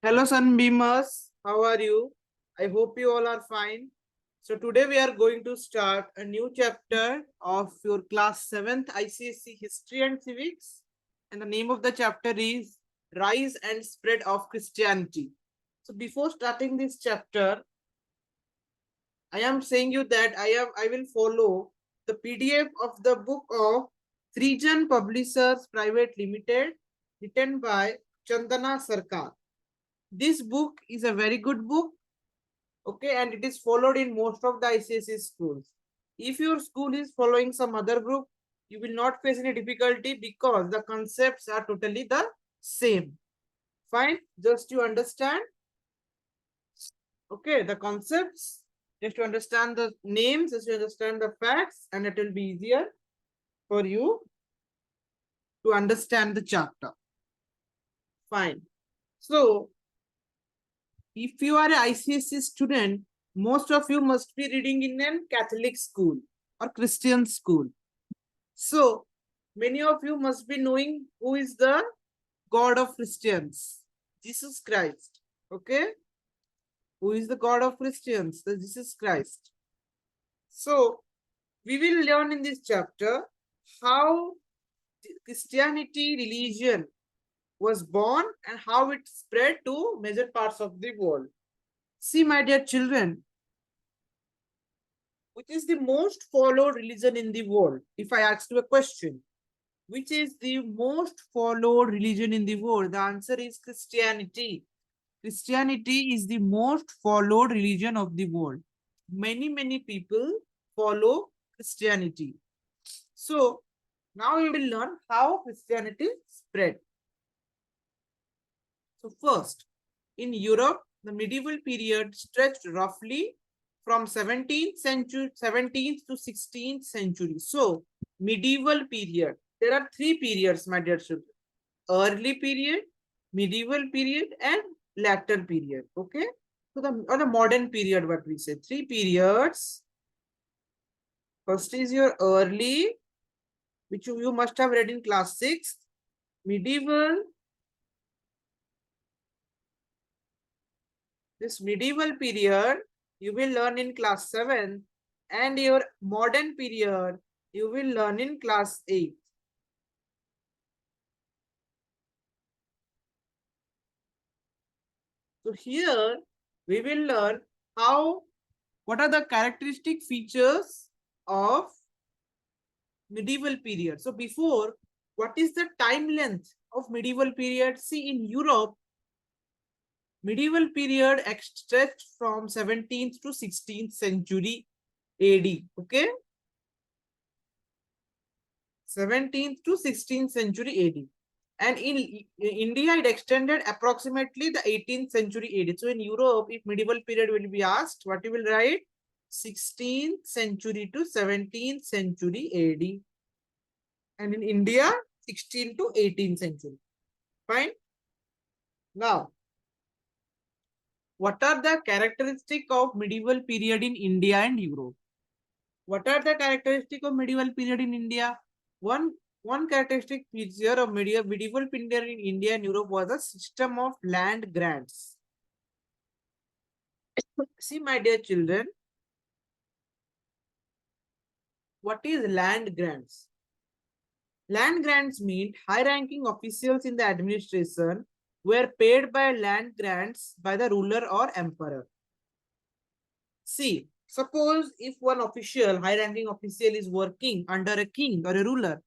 Hello Sunbeamers, how are you? I hope you all are fine. So today we are going to start a new chapter of your class 7th ICSE History and Civics, and the name of the chapter is Rise and Spread of Christianity. So before starting this chapter, I am saying you that I will follow the PDF of the book of Srijan Publishers Private Limited, written by Chandana Sarkar. This book is a very good book, okay, and it is followed in most of the ICSE schools. If your school is following some other book, you will not face any difficulty because the concepts are totally the same. Fine, just to understand, okay, the concepts, just to understand the names, just to understand the facts, and it will be easier for you to understand the chapter. Fine. So, if you are an ICSE student, most of you must be reading in a Catholic school or Christian school. So, many of you must be knowing who is the God of Christians, Jesus Christ. Okay? Who is the God of Christians? The Jesus Christ. So, we will learn in this chapter how Christianity religion was born and how it spread to major parts of the world. See, my dear children, which is the most followed religion in the world? If I ask you a question, which is the most followed religion in the world? The answer is Christianity. Christianity is the most followed religion of the world. Many people follow Christianity. So now we will learn how Christianity spread. So first, in Europe, the medieval period stretched roughly from 17th to 16th century. So medieval period, there are three periods, my dear children: early period, medieval period, and later period. Okay, so the modern period, what we say, three periods. First is your early, which you must have read in class 6, medieval. This medieval period you will learn in class 7, and your modern period you will learn in class 8. So here we will learn what are the characteristic features of medieval period. So before, what is the time length of medieval period? See, in Europe, medieval period stretched from 17th to 16th century AD. Okay, 17th to 16th century AD. And in India, it extended approximately the 18th century AD. So in Europe, if medieval period will be asked, what you will write? 16th century to 17th century AD. And in India, 16th to 18th century. Fine. Now, what are the characteristics of medieval period in India and Europe? What are the characteristics of medieval period in India? One characteristic feature of medieval period in India and Europe was a system of land grants. See, my dear children, what is land grants? Land grants mean high-ranking officials in the administration were paid by land grants by the ruler or emperor. See, suppose if one official, high-ranking official, is working under a king or a ruler,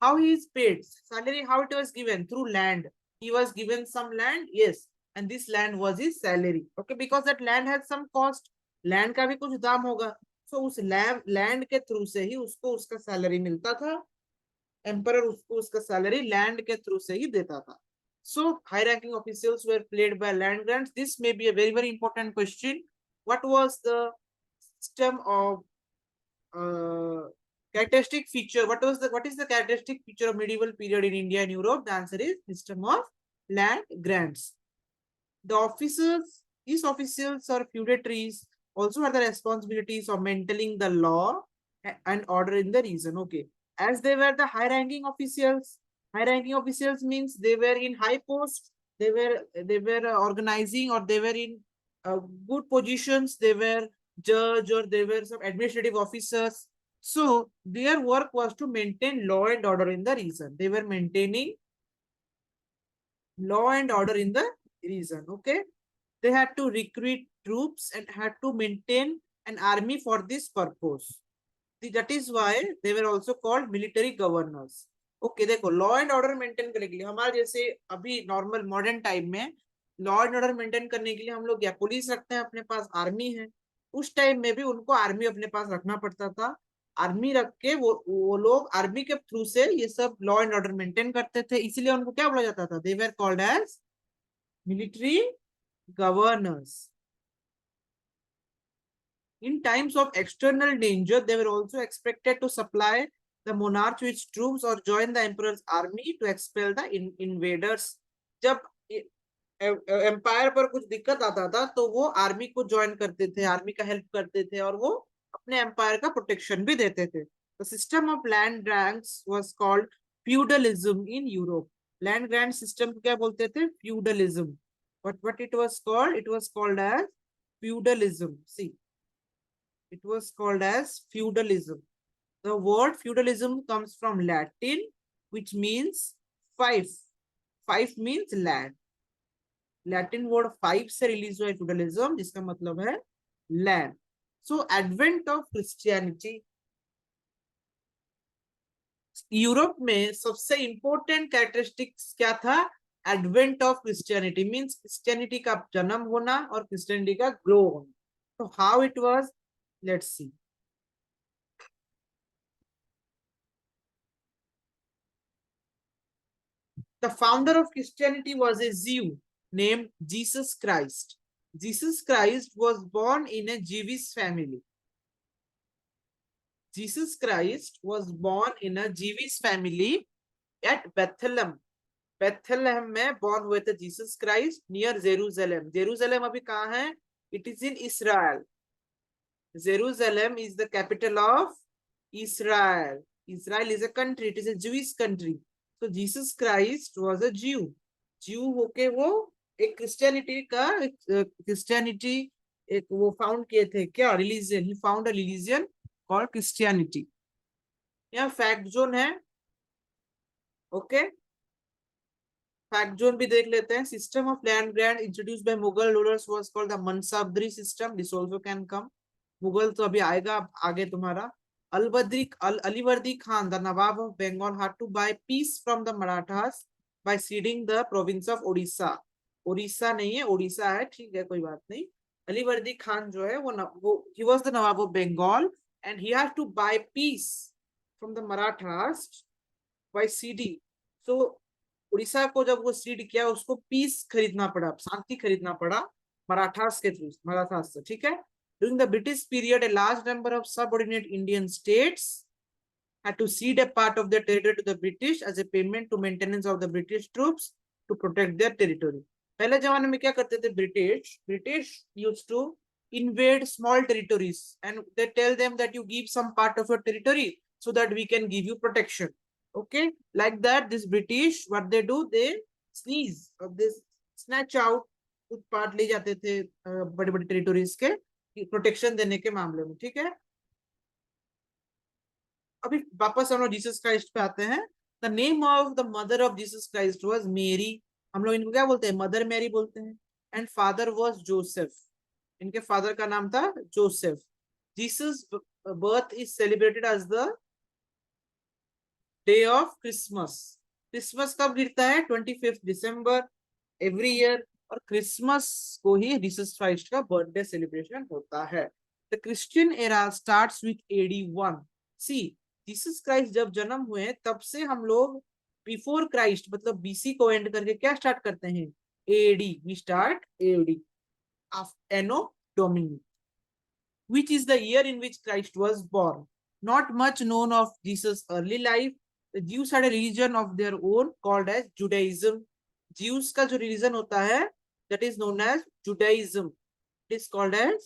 how he is paid? Salary, how it was given? Through land. He was given some land, yes, and this land was his salary. Okay, because that land has some cost. Land का भी कुछ दाम होगा. So उस land के through से ही उसको उसका salary मिलता था. Emperor उसको उसका salary land के through से ही देता था. So high-ranking officials were paid by land grants. This may be a very important question. What was the system of characteristic feature? What is the characteristic feature of medieval period in India and Europe? The answer is system of land grants. These officials or feudatories also had the responsibilities of maintaining the law and order in the region. Okay, as they were the high-ranking officials. High-ranking officials means they were in high post. they were organizing, or they were in good positions. They were judge, or they were some administrative officers. So their work was to maintain law and order in the region. They were maintaining law and order in the region. Okay, they had to recruit troops and had to maintain an army for this purpose. That is why they were also called military governors. Okay देखो, law and order maintain करने के लिए, हमारे जैसे अभी normal modern time में law and order maintain करने के लिए हम लोग या पुलिस रखते हैं, अपने पास आर्मी है। उस टाइम में भी उनको आर्मी अपने पास रखना पड़ता था। आर्मी रख के वो लोग आर्मी के थ्रू से ये सब लॉ एंड ऑर्डर मेंटेन करते थे, इसलिए उनको क्या बोला जाता था? They were called as military governors. In times of external danger, they were also expected to supply the monarch with troops or join the emperor's army to expel the invaders. जब empire पर कुछ दिक्कत आता था तो वो army को join करते थे, आर्मी का हेल्प करते थे, और वो अपने एम्पायर का प्रोटेक्शन भी देते थे। The system of land grants was called feudalism in Europe. Land grant system को क्या बोलते थे? Feudalism. What it was called? It was called as feudalism. See, it was called as feudalism. The word feudalism comes from Latin, which means fief. Fief means land. Latin word fief से release हुआ है feudalism, जिसका मतलब है land. So advent of Christianity. Europe में सबसे important characteristics क्या था? Advent of Christianity means Christianity का जन्म होना और क्रिश्चियनिटी का ग्रो होना. तो how it was, let's see. The founder of Christianity was a Jew named Jesus Christ. Jesus Christ was born in a Jewish family. Jesus Christ was born in a Jewish family at Bethlehem. Bethlehem में born हुए थे Jesus Christ near Jerusalem. Jerusalem अभी कहाँ है? It is in Israel. Jerusalem is the capital of Israel. Israel is a country. It is a Jewish country. So Jesus Christ was a Jew. Jew होके वो एक Christianity का Christianity एक वो found किए थे. क्या religion? He found a religion called Christianity. यहाँ फैक्ट जोन है. ओके, फैक्ट जोन भी देख लेते हैं. System of land grant introduced by Mughal rulers was called the mansabdari system. This also can come. Mughal तो अभी आएगा आगे तुम्हारा. Alivardi Khan, the Nawab of Bengal, had to buy peace from the Marathas by ceding the province of Odisha. Odisha नहीं है, Odisha है, ठीक है, कोई बात नहीं. Alivardi Khan जो है वो he was the Nawab of Bengal and he had to buy peace from the Marathas by ceding. So Orissa को जब वो सीड किया, उसको पीस खरीदना पड़ा, शांति खरीदना पड़ा मराठास के थ्रू, मराठास से. ठीक है. During the British period, a large number of subordinate Indian states had to cede a part of their territory to the British as a payment to maintenance of the British troops to protect their territory. पहले जमाने में क्या करते थे British? British used to invade small territories and they tell them that you give some part of your territory so that we can give you protection. Okay, like that this British, what they do, they sneeze or they snatch out कुछ part ले जाते थे बड़े बड़े territories के protection देने के मामले में. ठीक है. अभी वापस हम लोग जीसस क्राइस्ट पे आते हैं. The name of the mother of Jesus Christ was मेरी. हम लोग इनको क्या बोलते हैं? मदर मैरी बोलते हैं. And father was Joseph. इनके फादर का नाम था जोसेफ. Jesus birth is celebrated as the day of Christmas. Christmas कब गिरता है? 25 दिसंबर एवरी ईयर. और क्रिसमस को ही जीसस क्राइस्ट का बर्थडे सेलिब्रेशन होता है. The Christian era starts with AD 1. See, Jesus Christ जब जन्म हुए तब से हम लोग बिफोर क्राइस्ट मतलब बीसी को एंड करके क्या स्टार्ट करते हैं? AD. We start AD anno domini, which is the year in which Christ was born. Not much known of Jesus' early life. The Jews had a religion of their own called as Judaism. Jews का जो religion होता है that is known as Judaism. It is called as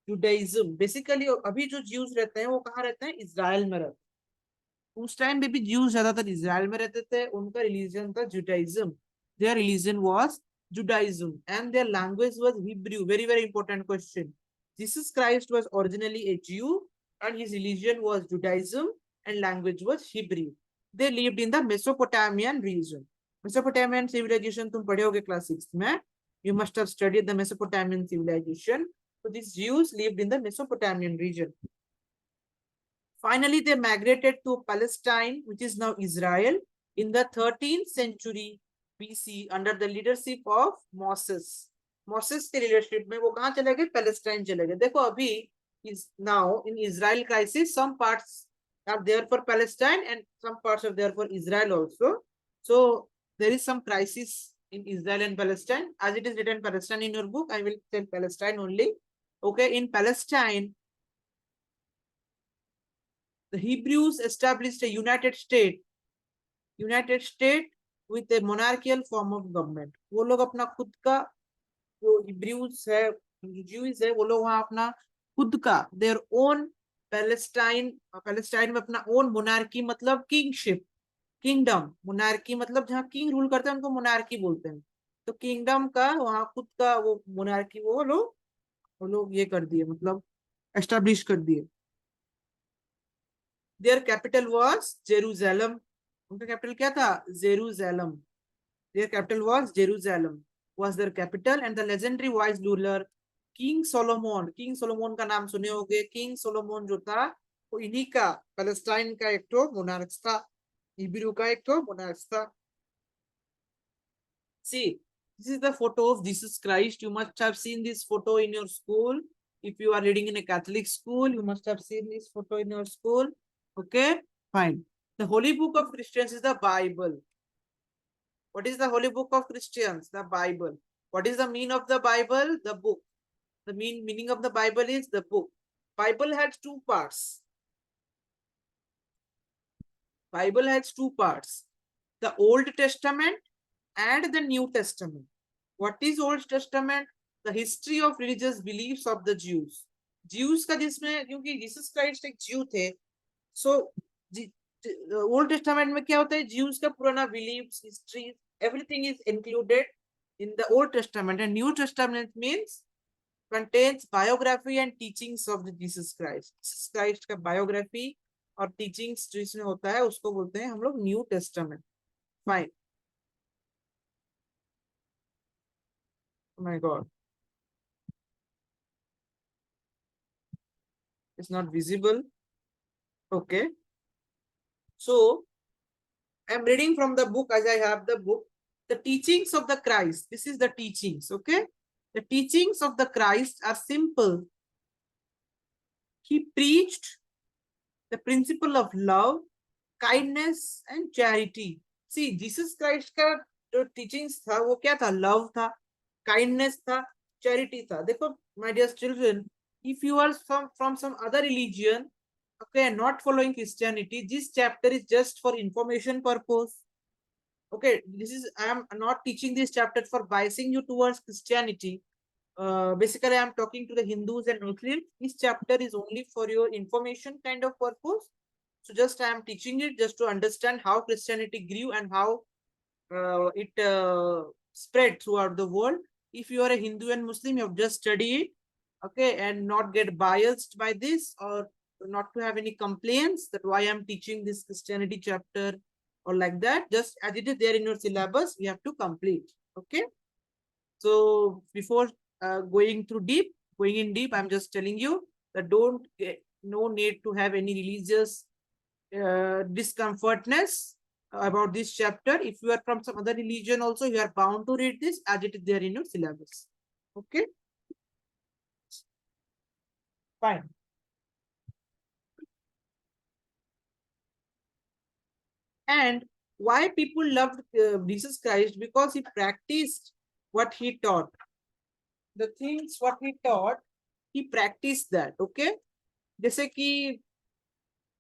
Judaism. Basically अभी जो Jews रहते हैं वो कहाँ रहते हैं? इजराइल में रहते हैं. उस टाइम पे भी Jews ज्यादातर इजराइल में रहते थे. उनका religion था Judaism. Their religion was Judaism, and their language was Hebrew. Very, very important question. Jesus Christ was originally a Jew, and his religion was Judaism, and language was Hebrew. They lived in the Mesopotamian region. Mesopotamian civilization तुम पढ़े होगे class 6 में. You must have studied the Mesopotamian civilization. So these Jews lived in the Mesopotamian region. Finally, they migrated to Palestine, which is now Israel, in the 13th century BC under the leadership of Moses. Moses के leadership में वो कहाँ चले गए? Palestine चले गए. देखो अभी is now in Israel crisis. Some parts are there for Palestine and some parts are there for Israel also. So there is some crisis in Israel and Palestine. As it is written Palestine in your book, I will tell Palestine only. Okay, in Palestine, the Hebrews established a united state with a monarchical form of government. वो लोग अपना खुद का जो Hebrews है, Jews है, वो लोग वहाँ अपना खुद का their own पैलेस्टाइन में अपना own monarchy मतलब kingship, kingdom, monarchy मतलब जहाँ king rule करते हैं उनको monarchy बोलते हैं. तो kingdom का वहाँ खुद का वो monarchy वो लोग ये कर दिए मतलब establish कर दिए. Their capital was Jerusalem. उनका capital क्या था? Jerusalem. Their capital was Jerusalem. Was their capital, and the legendary wise ruler King Solomon. King Solomon का नाम सुने होंगे. King Solomon जो था वो इन्हीं का पैलेस्टाइन का एक तो monarch था, हिब्रू का एक तो monarch था. See, this is the photo of Jesus Christ. You must have seen this photo in your school. If you are reading in a Catholic school, you must have seen this photo in your school. Okay, fine. The holy book of Christians is the Bible. What is the holy book of Christians? The Bible. What is the meaning of the Bible? The book. The meaning of the Bible is the book. Bible has two parts. Bible has two parts. The Old Testament and the New Testament. What is Old Testament? The history of religious beliefs of the Jews. Jews का जिसमें क्योंकि Jesus Christ एक Jew थे, so Old Testament में क्या होता है? Jews का पुराना beliefs, history, everything is included in the Old Testament, and New Testament means contains biography and teachings of the Jesus Christ. Jesus Christ का biography और teachings जिसमें होता है उसको बोलते हैं हम लोग New Testament. Fine. Oh my God. It's not visible. Okay. So I'm reading from the book as I have the book. The teachings of the Christ. This is the teachings. Okay. The teachings of the Christ are simple. He preached the principle of love, kindness, and charity. See, Jesus Christ का जो teachings था वो क्या था? Love था, kindness था, charity था. देखो, my dear children, if you are from some other religion, okay, not following Christianity, this chapter is just for information purpose. Okay, I am not teaching this chapter for biasing you towards Christianity. Basically, I am talking to the Hindus and Muslims. This chapter is only for your information kind of purpose. So just I am teaching it just to understand how Christianity grew and how it spread throughout the world. If you are a Hindu and Muslim, you have just study it, okay, and not get biased by this or not to have any complaints that why I'm teaching this Christianity chapter or like that. Just as it is there in your syllabus, we have to complete. Okay. So before going in deep, I'm just telling you that no need to have any religious discomfortness about this chapter. If you are from some other religion also, you are bound to read this as it is there in your syllabus. Okay. Fine. And why people loved Jesus Christ? Because he practiced what he taught. The things what he taught, he practiced that. Okay. जैसे कि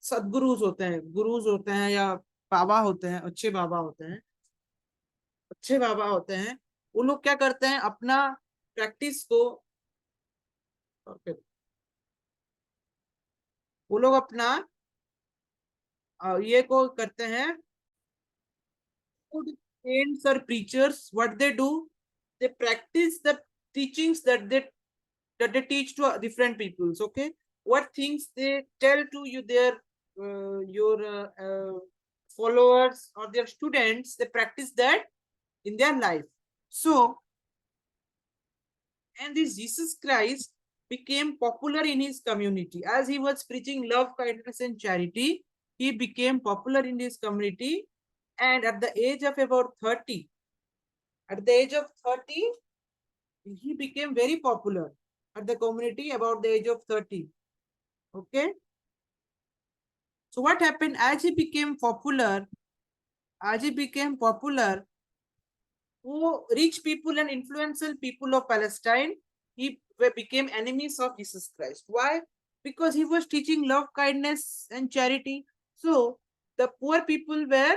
सदगुरुज होते हैं, गुरुज होते हैं या बाबा होते हैं, अच्छे बाबा होते हैं, वो लोग क्या करते हैं? अपना प्रैक्टिस को वो लोग अपना ये को करते हैं. Good saints or preachers, what they do? they practice the teachings that they teach to different peoples. Okay, what things they tell to you, their your followers or their students, they practice that in their life. So, and this Jesus Christ became popular in his community as he was preaching love, kindness, and charity. He became popular in his community, and at the age of about 30, at the age of 30, he became very popular at the community about the age of 30. Okay. So what happened as he became popular, who rich people and influential people of Palestine, became enemies of Jesus Christ. Why? Because he was teaching love, kindness, and charity. So the poor people were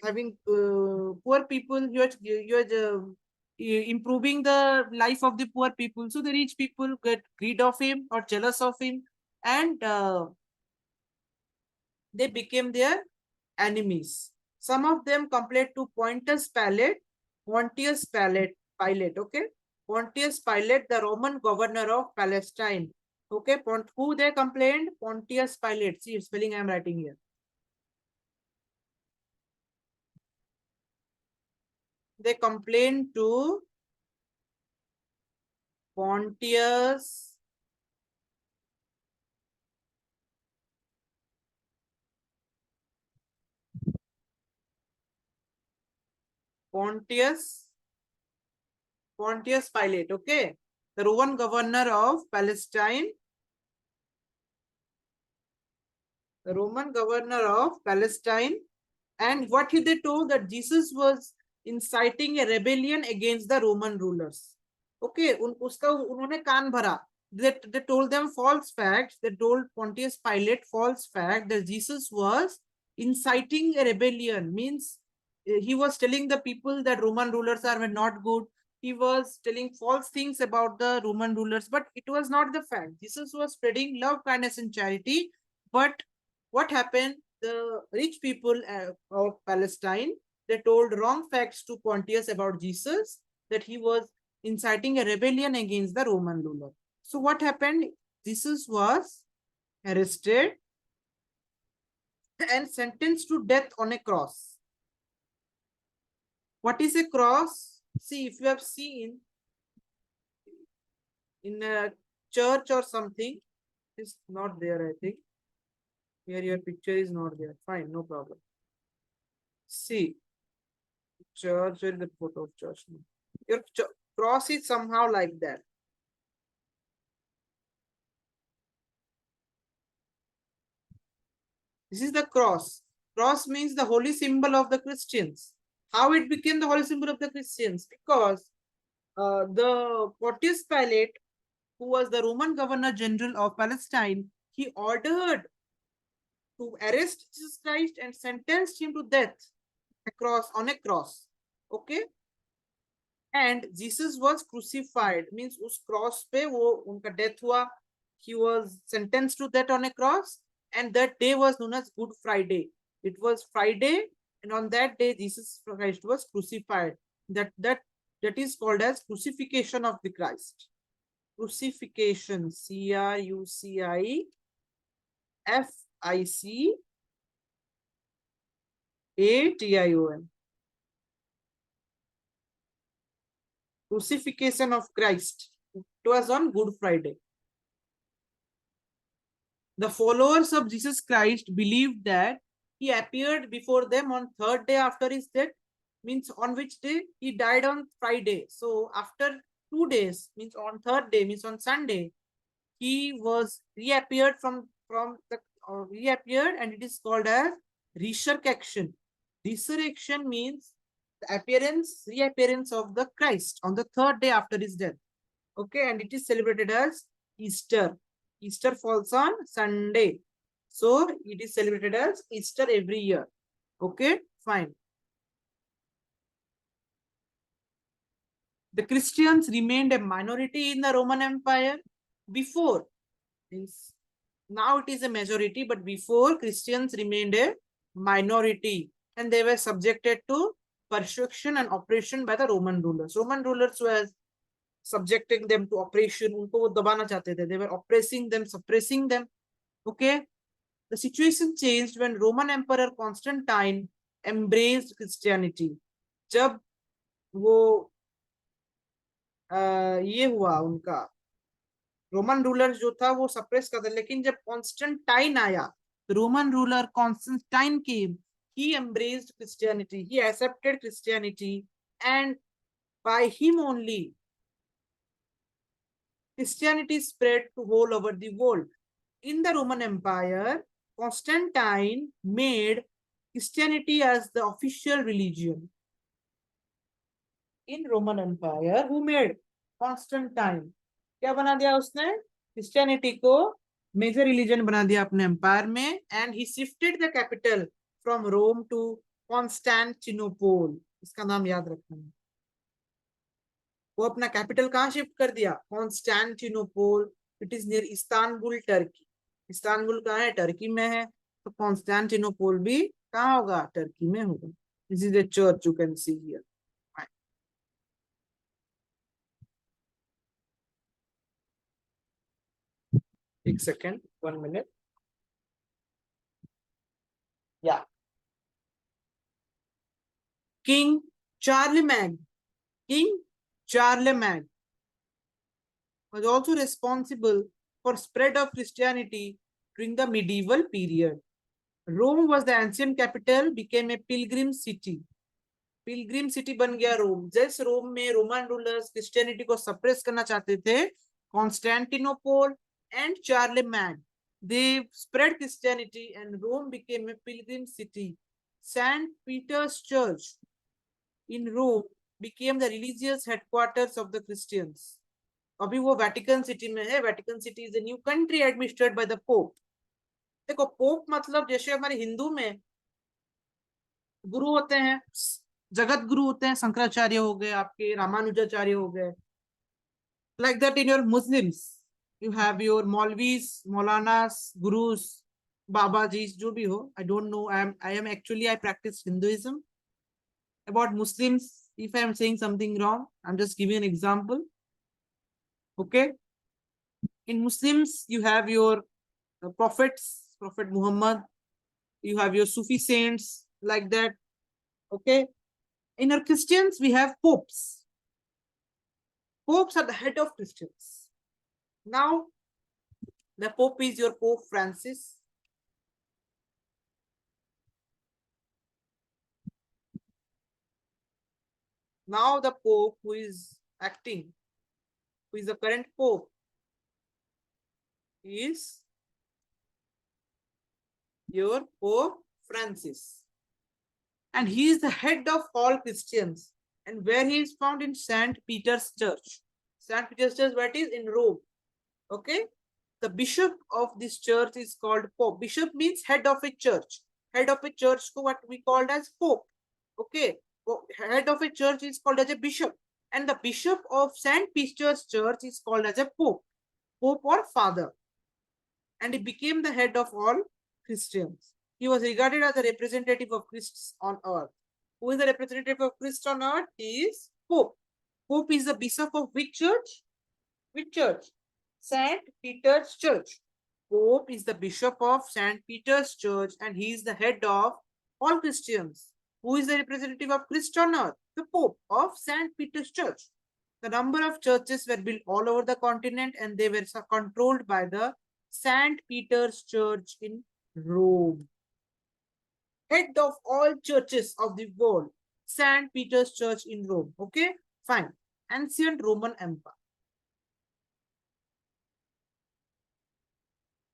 having poor people. Improving the life of the poor people. So the rich people get greed of him or jealous of him, and they became their enemies. Some of them complained to Pontius Pilate, okay? Pontius Pilate, the Roman governor of Palestine. Okay, who they complained? Pontius Pilate. See, spelling I am writing here. They complained to Pontius Pontius Pontius Pilate, okay? The Roman governor of Palestine. The Roman governor of Palestine. And what they told that Jesus was inciting a rebellion against the Roman rulers. Okay, uska unhone kaan bhara. They told them false facts. They told Pontius Pilate false fact that Jesus was inciting a rebellion. Means he was telling the people that Roman rulers are not good. He was telling false things about the Roman rulers, but it was not the fact. Jesus was spreading love, kindness, and charity. But what happened? The rich people of Palestine, they told wrong facts to Pontius about Jesus, that he was inciting a rebellion against the Roman ruler. So what happened? Jesus was arrested and sentenced to death on a cross. What is a cross? See, if you have seen in a church or something, it's not there, I think. Here your picture is not there. Fine, no problem. See, church, where is the photo of church? Your cross is somehow like that. This is the cross. Cross means the holy symbol of the Christians. How it became the holy symbol of the Christians? Because the Pontius Pilate, who was the Roman governor general of Palestine, he ordered to arrest Jesus Christ and sentenced him to death on a cross. Okay. And Jesus was crucified. Means us cross pe wo unka death hua. He was sentenced to that on a cross. And that day was known as Good Friday. It was Friday, and on that day Jesus Christ was crucified. That is called as crucifixion of the Christ. Crucifixion, Crucifixion. Crucifixion of Christ. It was on Good Friday. The followers of Jesus Christ believed that he appeared before them on third day after his death, means on which day he died on Friday. So after 2 days, means on third day, means on Sunday, he was reappeared reappeared, and it is called as resurrection. Resurrection means the reappearance of the Christ on the third day after his death. Okay, and it is celebrated as Easter. Easter falls on Sunday. So it is celebrated as Easter every year. Okay, fine. The Christians remained a minority in the Roman Empire before. Now it is a majority, but before Christians remained a minority and they were subjected to persecution and oppression by the Roman rulers. Roman rulers were subjecting them to oppression. उनको वो दबाना चाहते थे. They were oppressing them, suppressing them. Okay. The situation changed when Roman Emperor Constantine embraced Christianity. जब वो ये हुआ उनका रोमन रूलर जो था वो सप्रेस कर था, लेकिन जब कॉन्स्टेंटाइन आया, Roman ruler Constantine came, he embraced Christianity, he accepted Christianity, and by him only Christianity spread to all over the world. In the Roman Empire, Constantine made Christianity as the official religion. In Roman Empire, who made? Constantine. क्या बना दिया उसने? Christianity को major religion बना दिया अपने empire में, and he shifted the capital from Rome to Constantinople. इसका नाम याद रखना है. वो अपना कैपिटल कहाँ शिफ्ट कर दिया? Constantinople. It is near Istanbul, Turkey. Istanbul कहाँ है? टर्की में है. तो कॉन्स्टेंटिनोपल भी कहाँ होगा? टर्की में होगा. This is the church you can see here. एक second, 1 minute. Yeah. King Charlemagne was also responsible for spread of Christianity during the medieval period. Rome was the ancient capital, became a pilgrim city. Pilgrim city बन गया रोम. जैसे रोम में Roman rulers Christianity को suppress करना चाहते थे, Constantinople and Charlemagne, they spread Christianity and Rome became a pilgrim city. St. Peter's Church in Rome became the religious headquarters of the Christians. अभी वो वेटिकन सिटी में है. Vatican city is a new country administered by the Pope. देखो, pope मतलब जैसे हमारे हिंदू में गुरु होते हैं, जगत गुरु होते हैं, शंकराचार्य हो गए, आपके रामानुजाचार्य हो गए. Like that in your Muslims, you have your Maulvis, Maulanas, Gurus, Babajis, जो भी हो. I don't know. I practice Hinduism. About Muslims, if I am saying something wrong, I'm just giving an example. Okay. In Muslims, you have your prophets, Prophet Muhammad. You have your Sufi saints, like that. Okay. In our Christians, we have popes. Popes are the head of Christians. Now, the Pope is your Pope Francis. Now, the Pope who is acting, who is the current Pope, is your Pope Francis. And he is the head of all Christians. And where he is found? In St. Peter's Church. St. Peter's Church, where it is? In Rome. Okay. The bishop of this church is called Pope. Bishop means head of a church. Head of a church, what we called as Pope. Okay. Head of a church is called as a bishop. And the bishop of St. Peter's Church is called as a Pope. Pope or father. And he became the head of all Christians. He was regarded as a representative of Christ on earth. Who is the representative of Christ on earth? He is Pope. Pope is the bishop of which church? Which church? St. Peter's Church. Pope is the bishop of St. Peter's Church and he is the head of all Christians. Who is the representative of Christ on earth? The Pope of St. Peter's Church. The number of churches were built all over the continent and they were controlled by the St. Peter's Church in Rome. Head of all churches of the world, St. Peter's Church in Rome. Okay, fine. Ancient Roman Empire.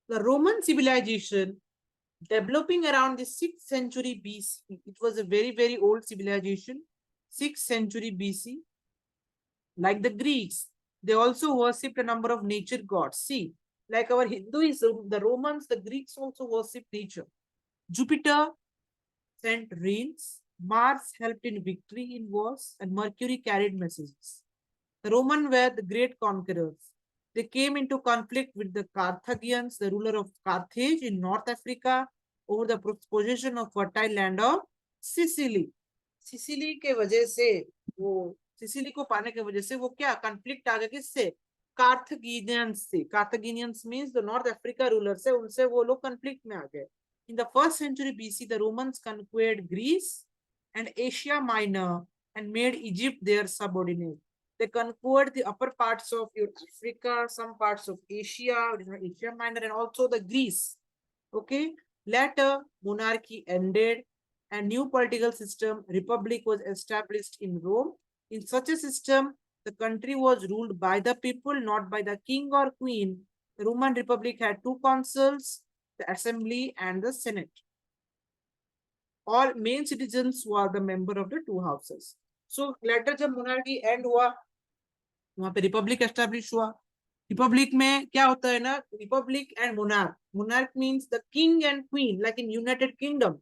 The Roman civilization developing around the 6th century BC. It was a very, very old civilization. 6th century BC. Like the Greeks, they also worshipped a number of nature gods. See, like our Hinduism, the Romans, the Greeks also worshipped nature. Jupiter sent rains, Mars helped in victory in wars, and Mercury carried messages. The Romans were the great conquerors. They came into conflict with the Carthaginians, the ruler of Carthage in North Africa, over the possession of fertile land of Sicily. Sicily के वजह से, वो Sicily को पाने के वजह से वो क्या कॉन्फ्लिक्ट आ गया किससे, कार्थागिनियंस से। Carthaginians means the North Africa ruler से, उनसे वो लोग कॉन्फ्लिक्ट में आ गए। In the first century BC the Romans conquered Greece and Asia Minor and made Egypt their subordinate. They conquered the upper parts of Africa, some parts of Asia, Asia Minor, and also the Greece. Okay. Later, monarchy ended and new political system, republic, was established in Rome. In such a system, the country was ruled by the people, not by the king or queen. The Roman Republic had two consuls, the assembly and the senate. All main citizens were the member of the two houses. So later जब monarchy end हुआ, वहां पे Republic establish हुआ। Republic में क्या होता है ना, Republic and monarch. Monarch means the king and queen, like in United kingdom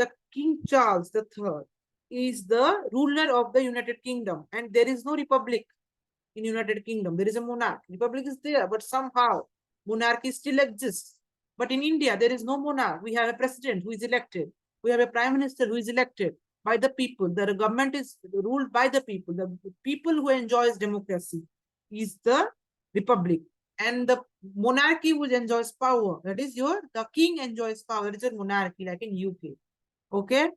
the king Charles the third is the ruler of the United Kingdom, and there is no republic in United Kingdom. There is a monarch. Republic is there, but somehow monarchy still exists. But in India, there is no monarch. We have a president who is elected. We have a prime minister who is elected by the people. The government is ruled by the people. The people who enjoys democracy is the republic. And the monarchy which enjoys power, that is the king enjoys power. That is a monarchy, like in UK. Okay.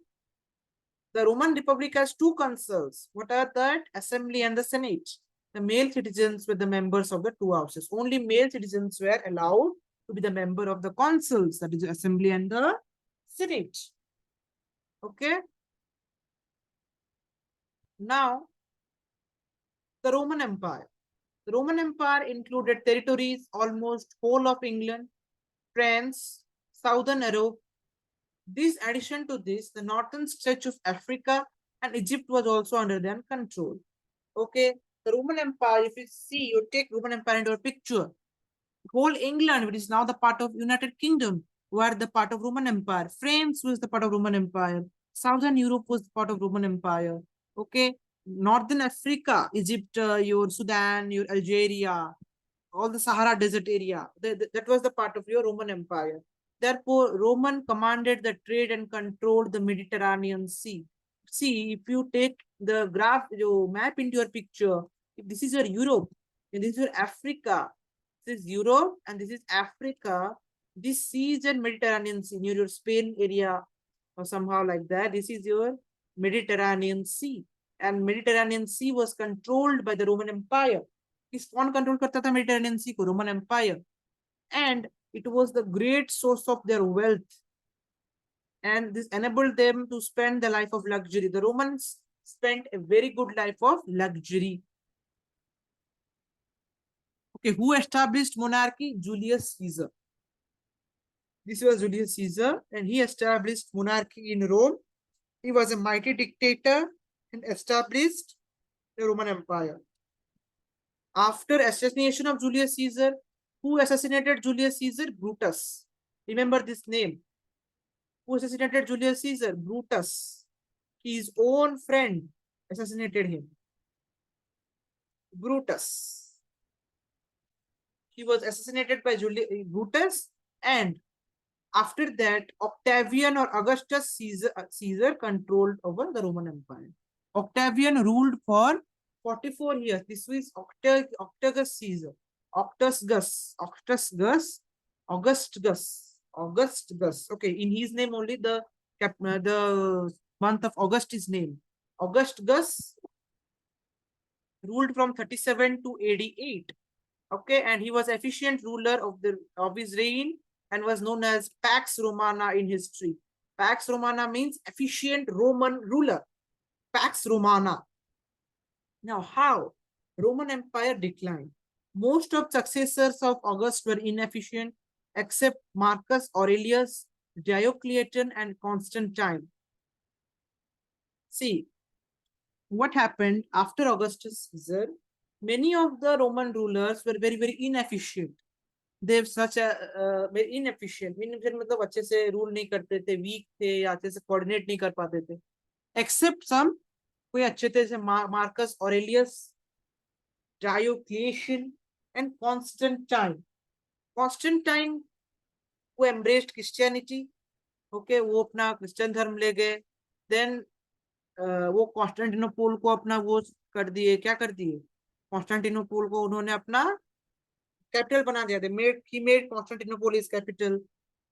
The Roman Republic has two consuls. What are that? Assembly and the Senate. The male citizens were the members of the two houses. Only male citizens were allowed to be the member of the consuls, that is the Assembly and the Senate. Okay. Now, the Roman Empire. The Roman Empire included territories almost whole of England, France, southern Europe. This addition to this, the northern stretch of Africa and Egypt was also under their control. Okay, the Roman Empire, if you see, you take Roman Empire into a picture. Whole England, which is now the part of United Kingdom, were the part of Roman Empire. France was the part of Roman Empire. Southern Europe was the part of Roman Empire. Okay, Northern Africa, Egypt, your Sudan, your Algeria, all the Sahara Desert area, that was the part of your Roman Empire. Therefore, Roman commanded the trade and controlled the Mediterranean Sea. See, if you take the graph, your map into your picture, if this is your Europe, and this is your Africa, this is Europe, and this is Africa, this sea is your Mediterranean Sea, near your Spain area, or somehow like that. This is your Mediterranean Sea. And Mediterranean Sea was controlled by the Roman Empire. कौन control करता था Mediterranean sea को? Roman empire. And it was the great source of their wealth, and this enabled them to spend the life of luxury. The Romans spent a very good life of luxury. Okay, who established monarchy? Julius Caesar. This was Julius Caesar, and he established monarchy in Rome. He was a mighty dictator and established the Roman Empire. After assassination of Julius Caesar, who assassinated Julius Caesar? Brutus. Remember this name. Who assassinated Julius Caesar? Brutus. His own friend assassinated him. Brutus. He was assassinated by Brutus, and after that, Octavian or Augustus Caesar controlled over the Roman Empire. Octavian ruled for 44 years. This was Octagus Caesar. Augustus. Okay, in his name only the month of August is named. Augustus ruled from 37 to 88. Okay, and he was efficient ruler of his reign and was known as Pax Romana in history. Pax Romana means efficient Roman ruler. Pax Romana. Now, how? Roman Empire declined. Most of successors of August were inefficient, except Marcus Aurelius, Diocletian, and Constantine. See, what happened after Augustus Caesar? Many of the Roman rulers were very, very inefficient. They have such a very inefficient. मतलब अच्छे से rule नहीं करते थे, weak थे, या अच्छे से coordinate नहीं कर पाते थे. Except some कोई अच्छे थे जैसे Marcus Aurelius, Diocletian, and Constantine. Constantine who embraced Christianity. Okay, वो अपना क्रिश्चियन धर्म ले गए. Then वो कॉन्स्टेंटिनोपोल को अपना वो कर दिए, क्या कर दिए, कॉन्स्टेंटिनोपोल को उन्होंने अपना कैपिटल बना दिया, he made Constantinople his capital.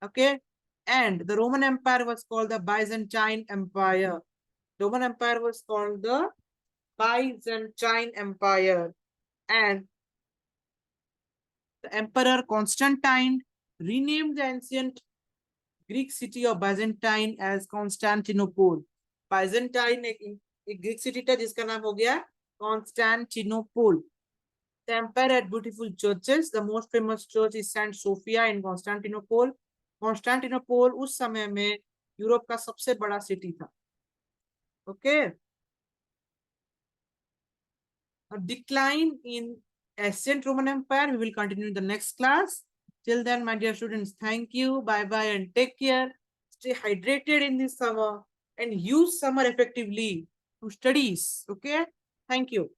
Okay, and the Roman Empire was called the Byzantine Empire. Roman Empire was called the Byzantine Empire, and the Emperor Constantine renamed the ancient Greek city of Byzantine as Constantinople. Byzantine एक Greek city था जिसका नाम हो गया Constantinople. The empire had beautiful churches. The most famous church is Saint Sophia in Constantinople. Constantinople उस समय में Europe का सबसे बड़ा सिटी था. Okay. A decline in ancient Roman Empire. We will continue in the next class. Till then, my dear students, thank you. Bye bye and take care. Stay hydrated in this summer and use summer effectively to studies. Okay. Thank you.